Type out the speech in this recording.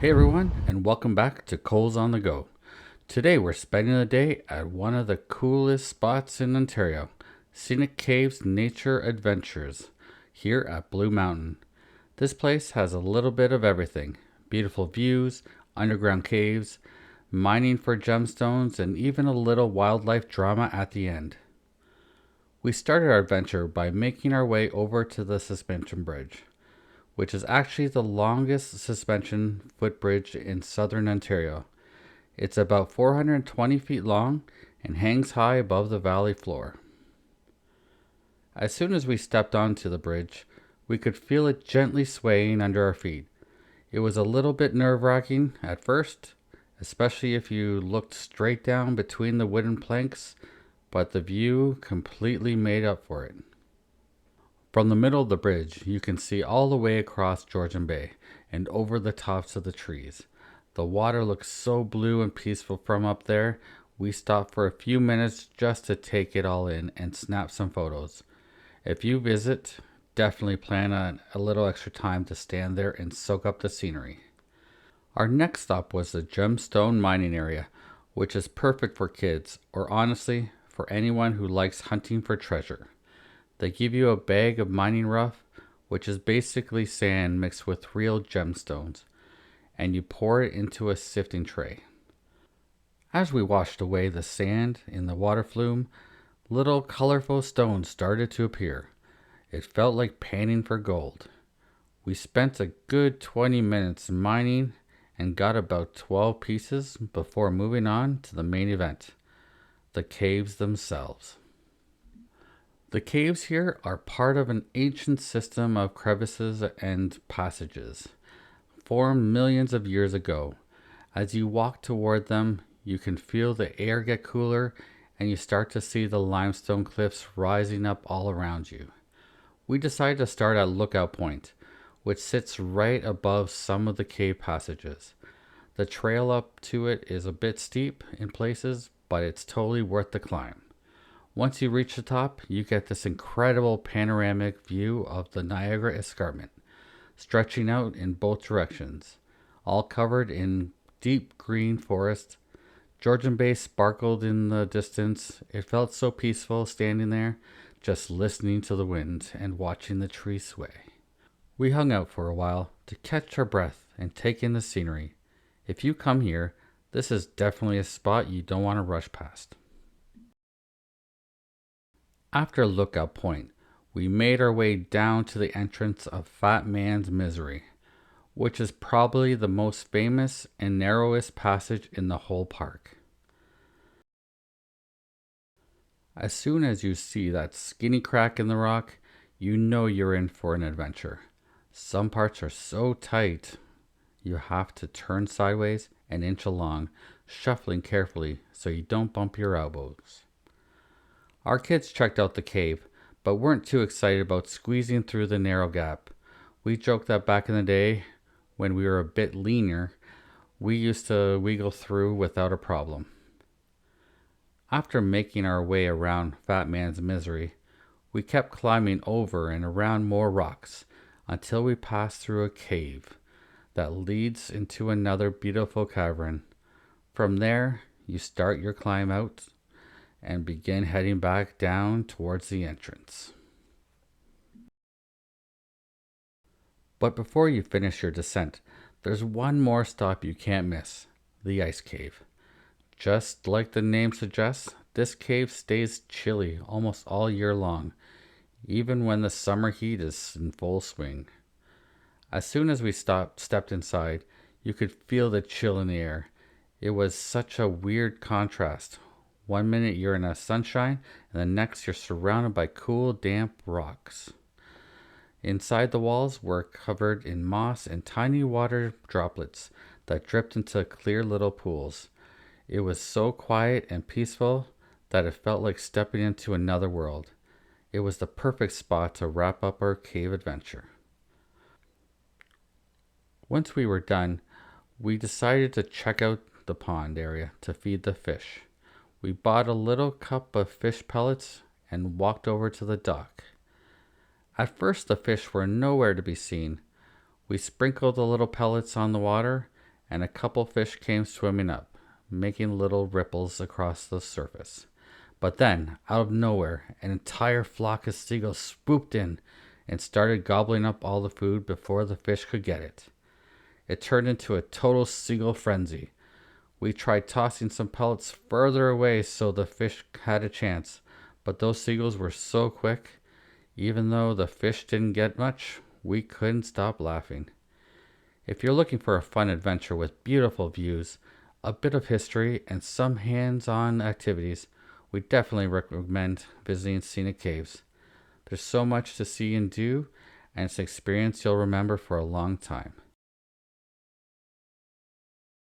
Hey everyone, and welcome back to Coles on the Go. Today we're spending the day at one of the coolest spots in Ontario, Scenic Caves Nature Adventures, here at Blue Mountain. This place has a little bit of everything: beautiful views, underground caves, mining for gemstones, and even a little wildlife drama at the end. We started our adventure by making our way over to the suspension bridge, which is actually the longest suspension footbridge in southern Ontario. It's about 420 feet long and hangs high above the valley floor. As soon as we stepped onto the bridge, we could feel it gently swaying under our feet. It was a little bit nerve wracking at first, especially if you looked straight down between the wooden planks, but the view completely made up for it. From the middle of the bridge, you can see all the way across Georgian Bay and over the tops of the trees. The water looks so blue and peaceful from up there. We stopped for a few minutes just to take it all in and snap some photos. If you visit, definitely plan on a little extra time to stand there and soak up the scenery. Our next stop was the gemstone mining area, which is perfect for kids, or honestly, for anyone who likes hunting for treasure. They give you a bag of mining rough, which is basically sand mixed with real gemstones, and you pour it into a sifting tray. As we washed away the sand in the water flume, little colorful stones started to appear. It felt like panning for gold. We spent a good 20 minutes mining and got about 12 pieces before moving on to the main event, the caves themselves. The caves here are part of an ancient system of crevices and passages, formed millions of years ago. As you walk toward them, you can feel the air get cooler and you start to see the limestone cliffs rising up all around you. We decided to start at Lookout Point, which sits right above some of the cave passages. The trail up to it is a bit steep in places, but it's totally worth the climb. Once you reach the top, you get this incredible panoramic view of the Niagara Escarpment, stretching out in both directions, all covered in deep green forest. Georgian Bay sparkled in the distance. It felt so peaceful standing there, just listening to the wind and watching the trees sway. We hung out for a while to catch our breath and take in the scenery. If you come here, this is definitely a spot you don't want to rush past. After Lookout Point, we made our way down to the entrance of Fat Man's Misery, which is probably the most famous and narrowest passage in the whole park. As soon as you see that skinny crack in the rock, you know you're in for an adventure. Some parts are so tight, you have to turn sideways and inch along, shuffling carefully so you don't bump your elbows. Our kids checked out the cave, but weren't too excited about squeezing through the narrow gap. We joked that back in the day, when we were a bit leaner, we used to wiggle through without a problem. After making our way around Fat Man's Misery, we kept climbing over and around more rocks until we passed through a cave that leads into another beautiful cavern. From there, you start your climb out and begin heading back down towards the entrance. But before you finish your descent, there's one more stop you can't miss: the ice cave. Just like the name suggests, this cave stays chilly almost all year long, even when the summer heat is in full swing. As soon as we stepped inside, you could feel the chill in the air. It was such a weird contrast. One minute you're in the sunshine, and the next you're surrounded by cool, damp rocks. Inside, the walls were covered in moss and tiny water droplets that dripped into clear little pools. It was so quiet and peaceful that it felt like stepping into another world. It was the perfect spot to wrap up our cave adventure. Once we were done, we decided to check out the pond area to feed the fish. We bought a little cup of fish pellets and walked over to the dock. At first, the fish were nowhere to be seen. We sprinkled the little pellets on the water and a couple fish came swimming up, making little ripples across the surface. But then, out of nowhere, an entire flock of seagulls swooped in and started gobbling up all the food before the fish could get it. It turned into a total seagull frenzy. We tried tossing some pellets further away so the fish had a chance, but those seagulls were so quick, even though the fish didn't get much, we couldn't stop laughing. If you're looking for a fun adventure with beautiful views, a bit of history, and some hands-on activities, we definitely recommend visiting Scenic Caves. There's so much to see and do, and it's an experience you'll remember for a long time.